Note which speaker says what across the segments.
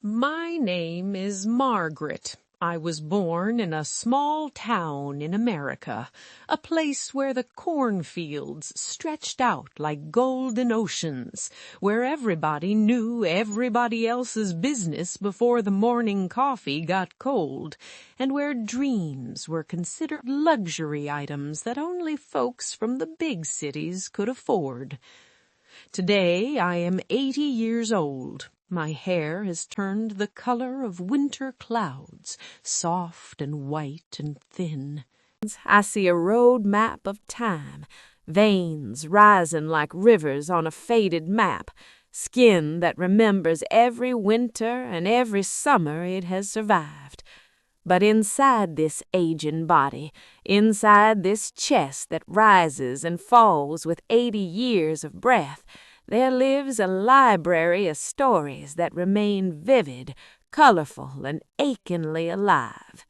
Speaker 1: My name is Margaret. I was born in a small town in America, a place where the cornfields stretched out like golden oceans, where everybody knew everybody else's business before the morning coffee got cold, and where dreams were considered luxury items that only folks from the big cities could afford. Today I am 80 years old. My hair has turned the color of winter clouds, soft and white and thin.
Speaker 2: I see a road map of time, veins rising like rivers on a faded map, skin that remembers every winter and every summer it has survived. But inside this aging body, inside this chest that rises and falls with 80 years of breath, there lives a library of stories that remain vivid, colorful, and achingly alive.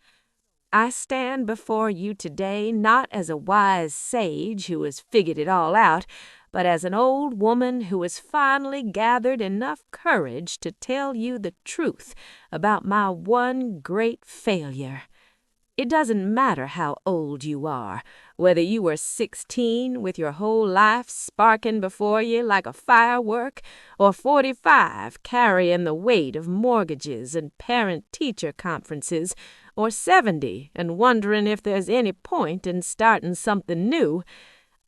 Speaker 2: I stand before you today not as a wise sage who has figured it all out, but as an old woman who has finally gathered enough courage to tell you the truth about my one great failure. It doesn't matter how old you are, whether you were 16 with your whole life sparking before you like a firework, or 45 carrying the weight of mortgages and parent-teacher conferences, or 70 and wondering if there's any point in starting something new.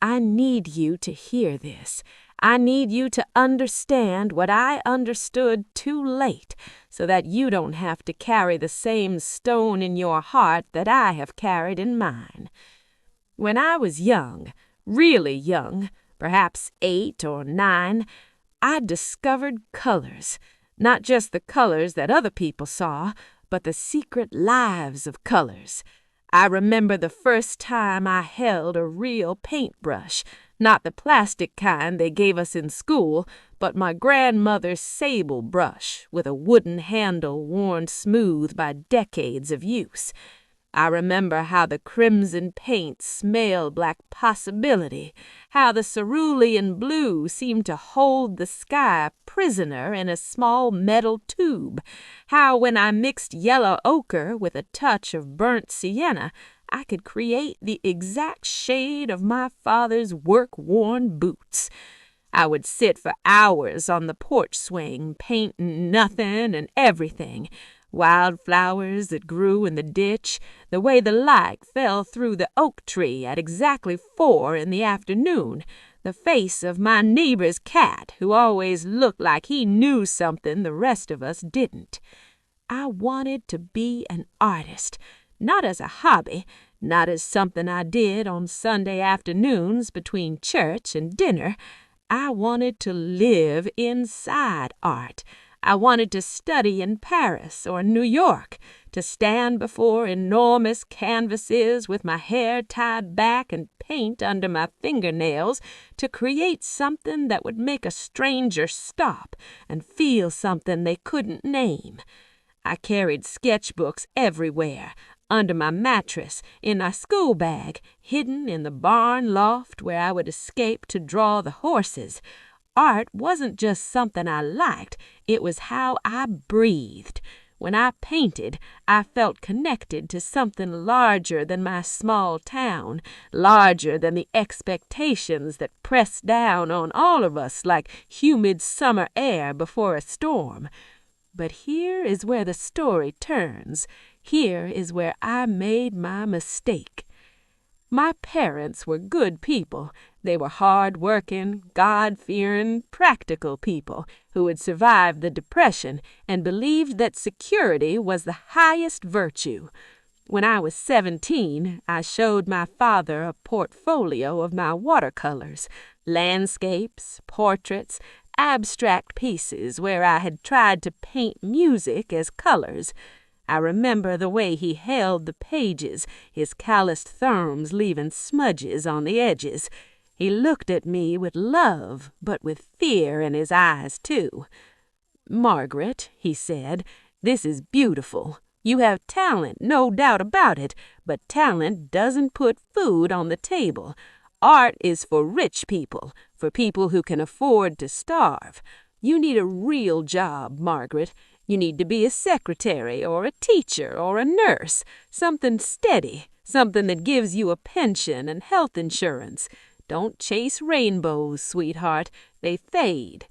Speaker 2: I need you to hear this. I need you to understand what I understood too late, so that you don't have to carry the same stone in your heart that I have carried in mine. When I was young, really young, perhaps 8 or 9, I discovered colors, not just the colors that other people saw, but the secret lives of colors. I remember the first time I held a real paintbrush, not the plastic kind they gave us in school, but my grandmother's sable brush with a wooden handle worn smooth by decades of use. I remember how the crimson paint smelled like possibility, how the cerulean blue seemed to hold the sky prisoner in a small metal tube, how when I mixed yellow ochre with a touch of burnt sienna, I could create the exact shade of my father's work-worn boots. I would sit for hours on the porch swing, painting nothing and everything. Wildflowers that grew in the ditch, the way the light fell through the oak tree at exactly 4 in the afternoon, the face of my neighbor's cat who always looked like he knew something the rest of us didn't. I wanted to be an artist, not as a hobby, not as something I did on Sunday afternoons between church and dinner. I wanted to live inside art. I wanted to study in Paris or New York, to stand before enormous canvases with my hair tied back and paint under my fingernails, to create something that would make a stranger stop and feel something they couldn't name. I carried sketchbooks everywhere, under my mattress, in my school bag, hidden in the barn loft where I would escape to draw the horses. Art wasn't just something I liked, it was how I breathed. When I painted, I felt connected to something larger than my small town, larger than the expectations that pressed down on all of us like humid summer air before a storm. But here is where the story turns. Here is where I made my mistake. My parents were good people. They were hard-working, God-fearing, practical people who had survived the Depression and believed that security was the highest virtue. When I was 17, I showed my father a portfolio of my watercolors, landscapes, portraits, abstract pieces where I had tried to paint music as colors. I remember the way he held the pages, his calloused thumbs leaving smudges on the edges. He looked at me with love, but with fear in his eyes, too. "Margaret," he said, "this is beautiful. You have talent, no doubt about it, but talent doesn't put food on the table. Art is for rich people, for people who can afford to starve. You need a real job, Margaret. You need to be a secretary or a teacher or a nurse, something steady, something that gives you a pension and health insurance. Don't chase rainbows, sweetheart. They fade.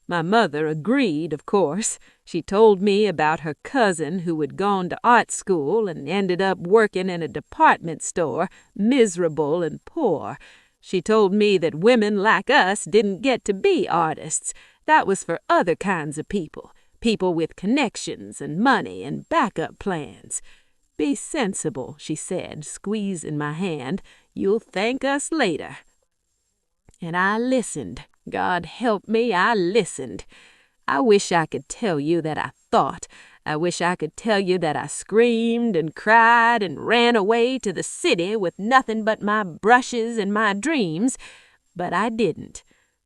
Speaker 2: My mother agreed, of course. She told me about her cousin who had gone to art school and ended up working in a department store, miserable and poor. She told me that women like us didn't get to be artists. That was for other kinds of people, people with connections and money and backup plans. Be sensible, she said, squeezing my hand. You'll thank us later. And I listened. God help me, I listened. I wish I could tell you that I thought. I wish I could tell you that I screamed and cried and ran away to the city with nothing but my brushes and my dreams, but I didn't.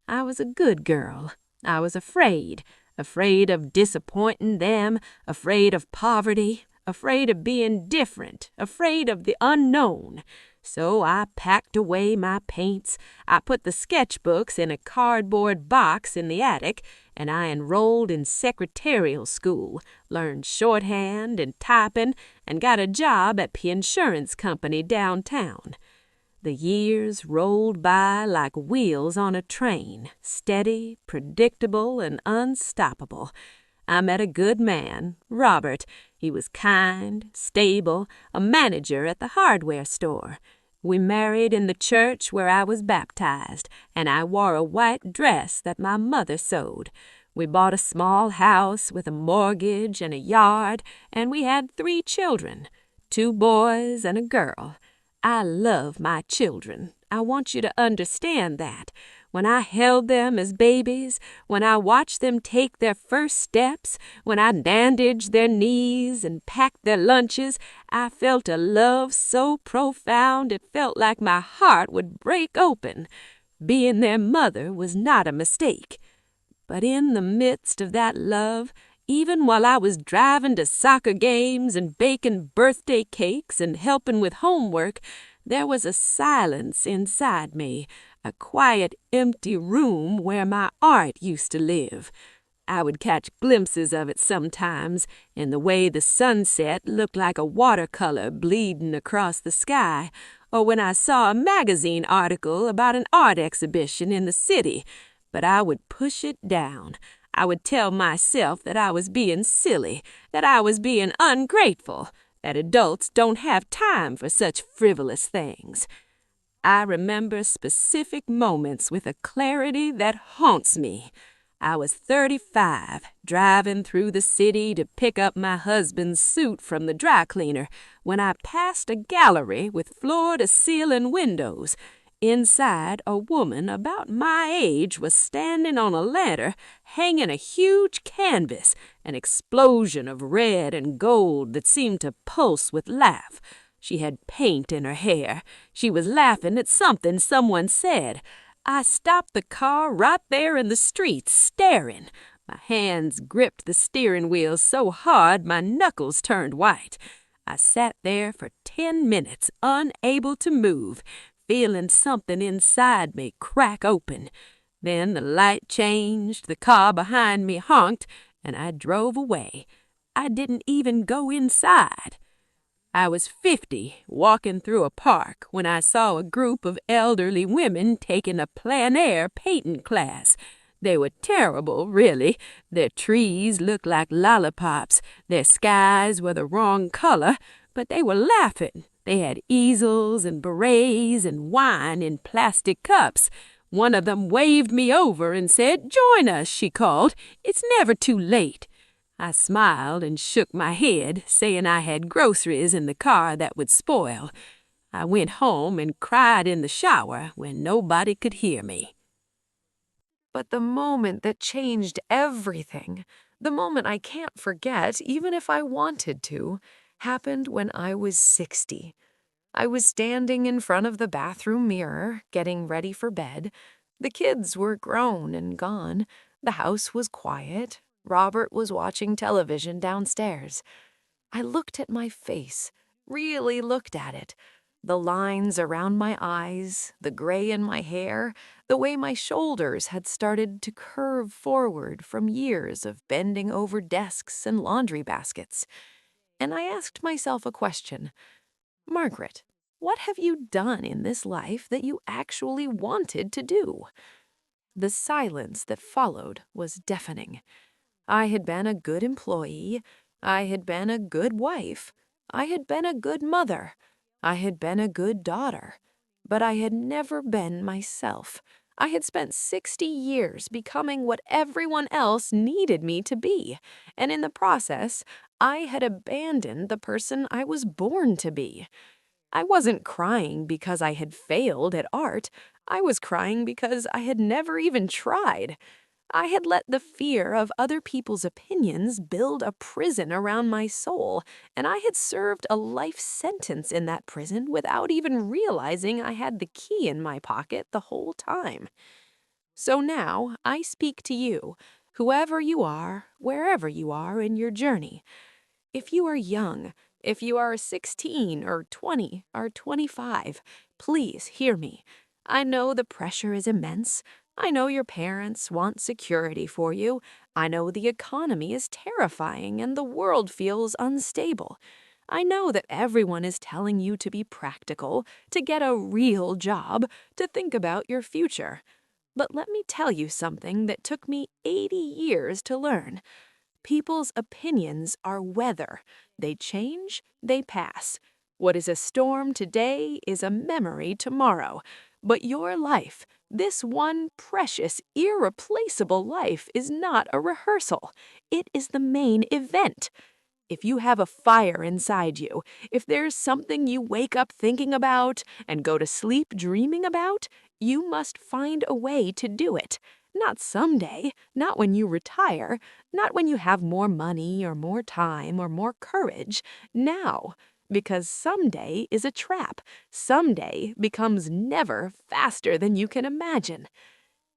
Speaker 2: I was a good girl. I was afraid of disappointing them, afraid of poverty, afraid of being different, afraid of the unknown. So I packed away my paints, I put the sketchbooks in a cardboard box in the attic, and I enrolled in secretarial school, learned shorthand and typing, and got a job at the insurance company downtown. The years rolled by like wheels on a train, steady, predictable, and unstoppable. I met a good man, Robert. He was kind, stable, a manager at the hardware store. We married in the church where I was baptized, and I wore a white dress that my mother sewed. We bought a small house with a mortgage and a yard, and we had 3 children, 2 boys and a girl. I love my children. I want you to understand that. When I held them as babies, when I watched them take their first steps, when I bandaged their knees and packed their lunches, I felt a love so profound it felt like my heart would break open. Being their mother was not a mistake. But in the midst of that love, even while I was driving to soccer games and baking birthday cakes and helping with homework, there was a silence inside me, a quiet, empty room where my art used to live. I would catch glimpses of it sometimes, in the way the sunset looked like a watercolor bleeding across the sky, or when I saw a magazine article about an art exhibition in the city, but I would push it down. I would tell myself that I was being silly, that I was being ungrateful, that adults don't have time for such frivolous things. I remember specific moments with a clarity that haunts me. I was 35, driving through the city to pick up my husband's suit from the dry cleaner, when I passed a gallery with floor-to-ceiling windows. Inside, a woman about my age was standing on a ladder, hanging a huge canvas, an explosion of red and gold that seemed to pulse with laugh. She had paint in her hair. She was laughing at something someone said. I stopped the car right there in the street, staring. My hands gripped the steering wheel so hard my knuckles turned white. I sat there for 10 minutes, unable to move, feeling something inside me crack open. Then the light changed, the car behind me honked, and I drove away. I didn't even go inside. I was 50, walking through a park, when I saw a group of elderly women taking a plein air painting class. They were terrible, really. Their trees looked like lollipops. Their skies were the wrong color, but they were laughing. They had easels and berets and wine in plastic cups. One of them waved me over and said, "Join us," she called. "It's never too late." I smiled and shook my head, saying I had groceries in the car that would spoil. I went home and cried in the shower when nobody could hear me.
Speaker 3: But the moment that changed everything, the moment I can't forget, even if I wanted to, happened when I was 60. I was standing in front of the bathroom mirror, getting ready for bed. The kids were grown and gone. The house was quiet. Robert was watching television downstairs. I looked at my face, really looked at it. The lines around my eyes, the gray in my hair, the way my shoulders had started to curve forward from years of bending over desks and laundry baskets. And I asked myself a question. Margaret, what have you done in this life that you actually wanted to do? The silence that followed was deafening. I had been a good employee. I had been a good wife. I had been a good mother. I had been a good daughter. But I had never been myself. I had spent 60 years becoming what everyone else needed me to be. And in the process, I had abandoned the person I was born to be. I wasn't crying because I had failed at art. I was crying because I had never even tried. I had let the fear of other people's opinions build a prison around my soul, and I had served a life sentence in that prison without even realizing I had the key in my pocket the whole time. So now I speak to you, whoever you are, wherever you are in your journey. If you are young, if you are 16 or 20 or 25, please hear me. I know the pressure is immense. I know your parents want security for you. I know the economy is terrifying and the world feels unstable. I know that everyone is telling you to be practical, to get a real job, to think about your future. But let me tell you something that took me 80 years to learn. People's opinions are weather. They change, they pass. What is a storm today is a memory tomorrow. But your life, this one precious, irreplaceable life, is not a rehearsal. It is the main event. If you have a fire inside you, if there's something you wake up thinking about and go to sleep dreaming about, you must find a way to do it. Not someday, not when you retire, not when you have more money or more time or more courage. Now. Because someday is a trap. Someday becomes never faster than you can imagine.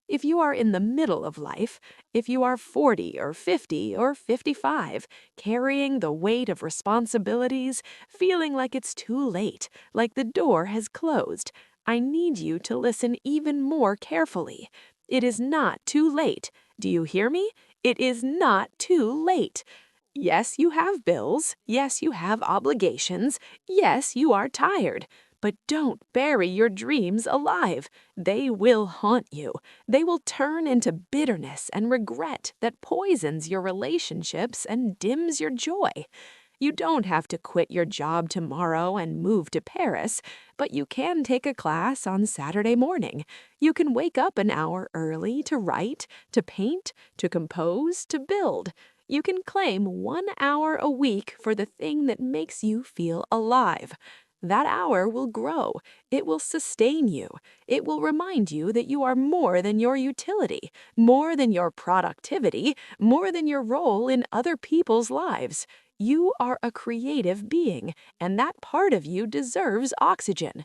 Speaker 3: If you are in the middle of life, if you are 40 or 50 or 55, carrying the weight of responsibilities, feeling like it's too late, like the door has closed, I need you to listen even more carefully. It is not too late. Do you hear me? It is not too late. Yes, you have bills. Yes, you have obligations. Yes, you are tired. But don't bury your dreams alive. They will haunt you. They will turn into bitterness and regret that poisons your relationships and dims your joy. You don't have to quit your job tomorrow and move to Paris, but you can take a class on Saturday morning. You can wake up an hour early to write, to paint, to compose, to build. You can claim 1 hour a week for the thing that makes you feel alive. That hour will grow. It will sustain you. It will remind you that you are more than your utility, more than your productivity, more than your role in other people's lives. You are a creative being, and that part of you deserves oxygen.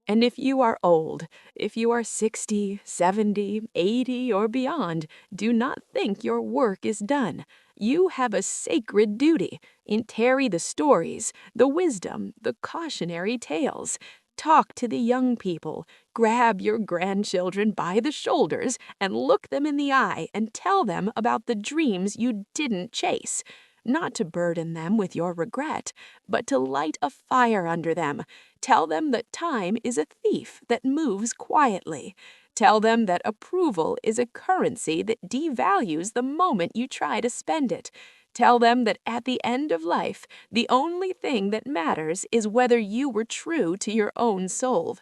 Speaker 3: And if you are old, if you are 60, 70, 80, or beyond, do not think your work is done. You have a sacred duty. Interry the stories, the wisdom, the cautionary tales. Talk to the young people. Grab your grandchildren by the shoulders and look them in the eye and tell them about the dreams you didn't chase. Not to burden them with your regret, but to light a fire under them. Tell them that time is a thief that moves quietly. Tell them that approval is a currency that devalues the moment you try to spend it. Tell them that at the end of life, the only thing that matters is whether you were true to your own soul.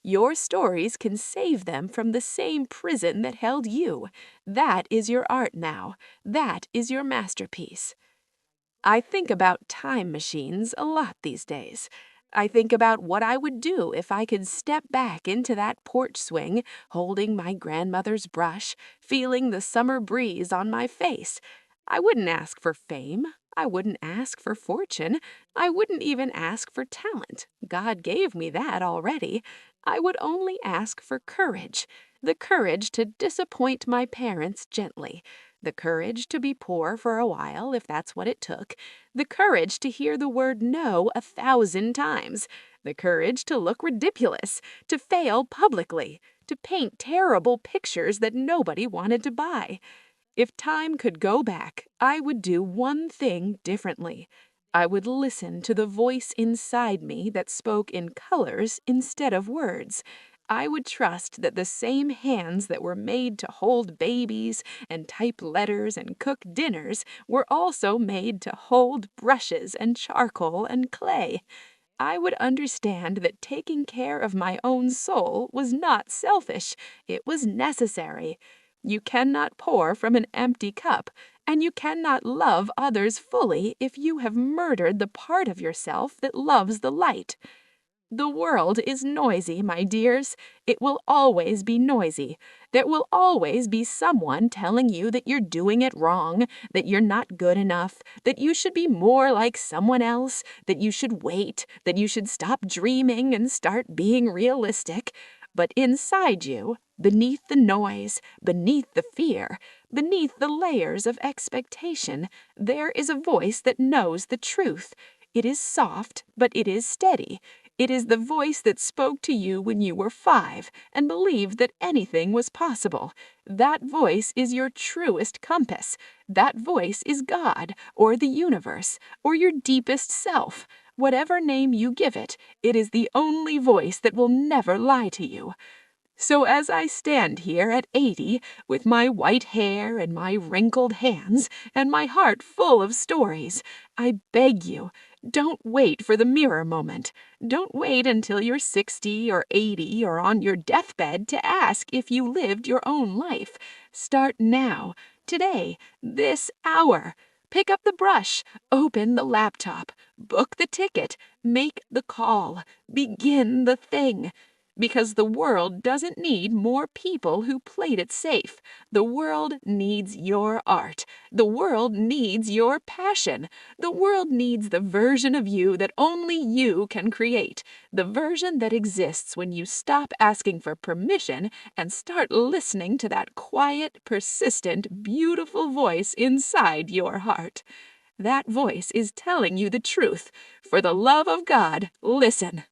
Speaker 3: Your stories can save them from the same prison that held you. That is your art now. That is your masterpiece. I think about time machines a lot these days. I think about what I would do if I could step back into that porch swing, holding my grandmother's brush, feeling the summer breeze on my face. I wouldn't ask for fame. I wouldn't ask for fortune. I wouldn't even ask for talent. God gave me that already. I would only ask for courage. The courage to disappoint my parents gently.
Speaker 2: the courage to be poor for a while if that's what it took, the courage to hear the word no 1,000 times, the courage to look ridiculous, to fail publicly, to paint terrible pictures that nobody wanted to buy. If time could go back, I would do one thing differently. I would listen to the voice inside me that spoke in colors instead of words. I would trust that the same hands that were made to hold babies and type letters and cook dinners were also made to hold brushes and charcoal and clay. I would understand that taking care of my own soul was not selfish, it was necessary. You cannot pour from an empty cup, and you cannot love others fully if you have murdered the part of yourself that loves the light. The world is noisy, my dears. It will always be noisy. There will always be someone telling you that you're doing it wrong, that you're not good enough, that you should be more like someone else, that you should wait, that you should stop dreaming and start being realistic. But inside you, beneath the noise, beneath the fear, beneath the layers of expectation, there is a voice that knows the truth. It is soft, but it is steady. It is the voice that spoke to you when you were 5 and believed that anything was possible. That voice is your truest compass. That voice is God, or the universe, or your deepest self. Whatever name you give it, it is the only voice that will never lie to you. So as I stand here at 80, with my white hair and my wrinkled hands, and my heart full of stories, I beg you, don't wait for the mirror moment. Don't wait until you're 60 or 80 or on your deathbed to ask if you lived your own life. Start now, today, this hour. Pick up the brush, open the laptop, book the ticket, make the call, begin the thing. Because the world doesn't need more people who played it safe. The world needs your art. The world needs your passion. The world needs the version of you that only you can create. The version that exists when you stop asking for permission and start listening to that quiet, persistent, beautiful voice inside your heart. That voice is telling you the truth. For the love of God, listen.